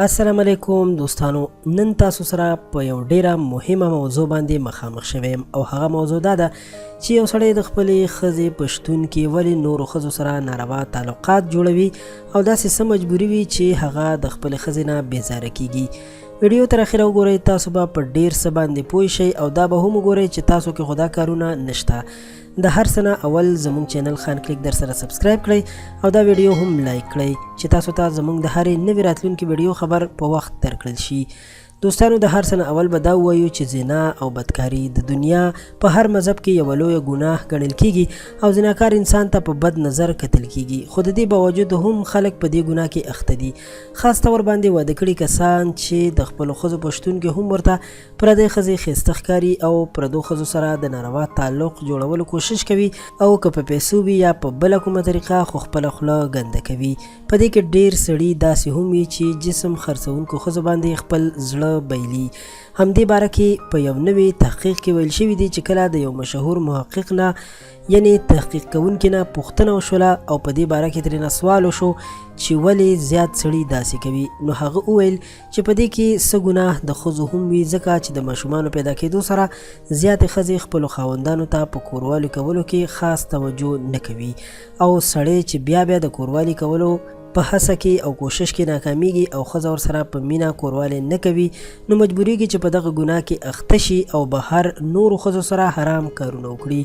السلام علیکم دوستانو، نن تاسو سره په یو ډیره مهمه موضوع باندې مخامخ شوم او هغه موضوع دا ده چې یو سړی د خپلې ښځې په شتون کې ولې نورو ښځو سره ناروا تعلقات جوړوي او داسې څه مجبوري وي چې هغه د خپلې ښځې نه بیزاره کیږي. ویډیو تر اخره وګورئ، تاسو به په ډیر څه باندې پوه شئ او دا به هم وګورئ چې تاسو کې خو دا کارونه نشته. د هر څه نه اول زموږ چینل خان کلیک در سره سبسکرایب کړئ او دا ویډیو هم لایک کړئ چې تاسو ته زموږ د هرې نوې راتلونکې ویډیو خبر په وخت درکړل شي. دوستانو، د هر څه نه اول به دا ووایو چې زنا او بدکاري د دنیا په هر مذهب کې یوه لویه ګناه ګڼل کیږي او زناکار انسان ته په بد نظر کتل کیږي، خو د دې باوجود هم خلک په دې ګناه کې اخته دي، خاص طور باندې واده کړي کسان چې د خپلو ښځو په شتون کې هم ورته پردۍ ښځې ښایسته ښکاري او پردو ښځو سره د ناروا تعلق جوړولو کوشش کوي او که په پیسو وي یا په بله کومه طریقه خو خپله خوله ګنده کوي. په دې کې ډېر سړي داسې هم وي چې جسم خرڅونکو ښځو باندې خپل زړه بایلي. همدې باره کې په یو نوي تحقیق کې ویل شوي دي چې کله د یو مشهور محقق نه یعنی تحقیق کوونکي نه پوښتنه وشوله او په دې باره کې ترېنه سوال وشو چې ولې زیات سړي داسې کوي، نو هغه وویل چې په دې کې څه ګناه د ښځو هم وي، ځکه چې د ماشومانو پیدا کېدو سره زیاتې ښځې خپلو خاوندانو ته په کوروالي کولو کې خاص توجه نه کوي او سړی چې بیا د کوروالي کولو په هڅه کې او کوشش کې ناکامیږي او ښځه ورسره په مینه کوروالی نه کوي، نو مجبوریږي چې په دغه ګناه کې اخته شي او بهر نورو ښځو سره حرام کارونه وکړي.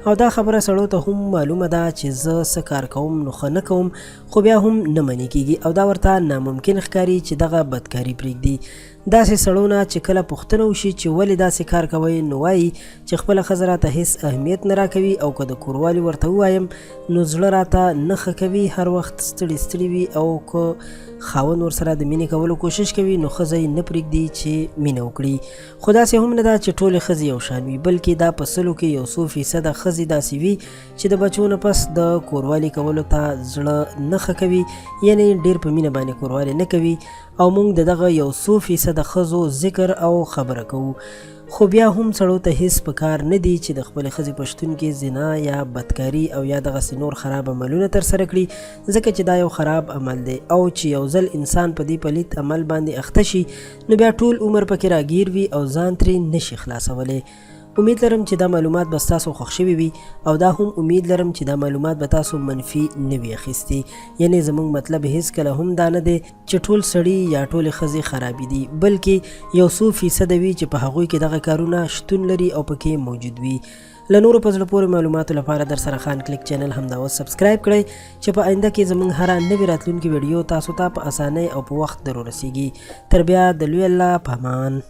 او دا خبره سړو ته هم معلومه ده چې زه څه کار کوم نو ښه نه کوم، خو بیا هم نه منې کیږي او دا ورته ناممکن ښکاري چې دغه بدکاري پرېږدي. داسې سړو نه چې کله پوښتنه وشي چې ولې داسې کار کوئ، نو وایي چې خپله ښځه راته هېڅ اهمیت نه راکوي او که د کوروالي ورته ووایم نو زړه راته نه ښه کوي، هر وخت ستړي ستړي وي او که خاوند ورسره د مینې کولو کوشش کوي نو ښځه یې نه پرېږدي چې مینه وکړي. خو داسې هم نه ده چې ټولې ښځې یو شان وي، بلکې دا په سلو کې یو څو فیصده ښځې داسې وي چې د بچو نه پس د کوروالي کولو ته زړه نه ښه کوي، یعنی ډېر په مینه باندې کوروالي نه کوي او موږ د دغه یو څو فیصده ښځو ذکر او خبره کوو. خو بیا هم سړو ته هیڅ په کار نه دی چې د خپلې ښځې په شتون کې زنا یا بدکاري او یا دغسې نور خراب عملونه ترسره کړي، ځکه چې دا یو خراب عمل دی او چې یو ځل انسان په دې پلیت عمل باندې اخته شي نو بیا ټول عمر پکې راګیر وي او ځان ترې نشي خلاصولی. امید لرم چې دا معلومات به ستاسو خوښ شوي وي او دا هم امید لرم چې دا معلومات به تاسو منفي نه وي اخیستي، یعنی زموږ مطلب هیڅکله هم دا نه دی چې ټول سړي یا ټولې ښځې خرابې دي، بلکې یو څو فیصده وي چې په هغوی کې دغه کارونه شتون لري او پکې موجود وي. له نورو په زړه پورې معلوماتو لپاره در سره خان کلیک چینل همدا اوس سبسکرایب کړئ چې په آینده کې زموږ هره نوې راتلونکې ویډیو تاسو ته په اسانۍ او په وخت در ورسیږي. تر بیا د لوی الله په امان.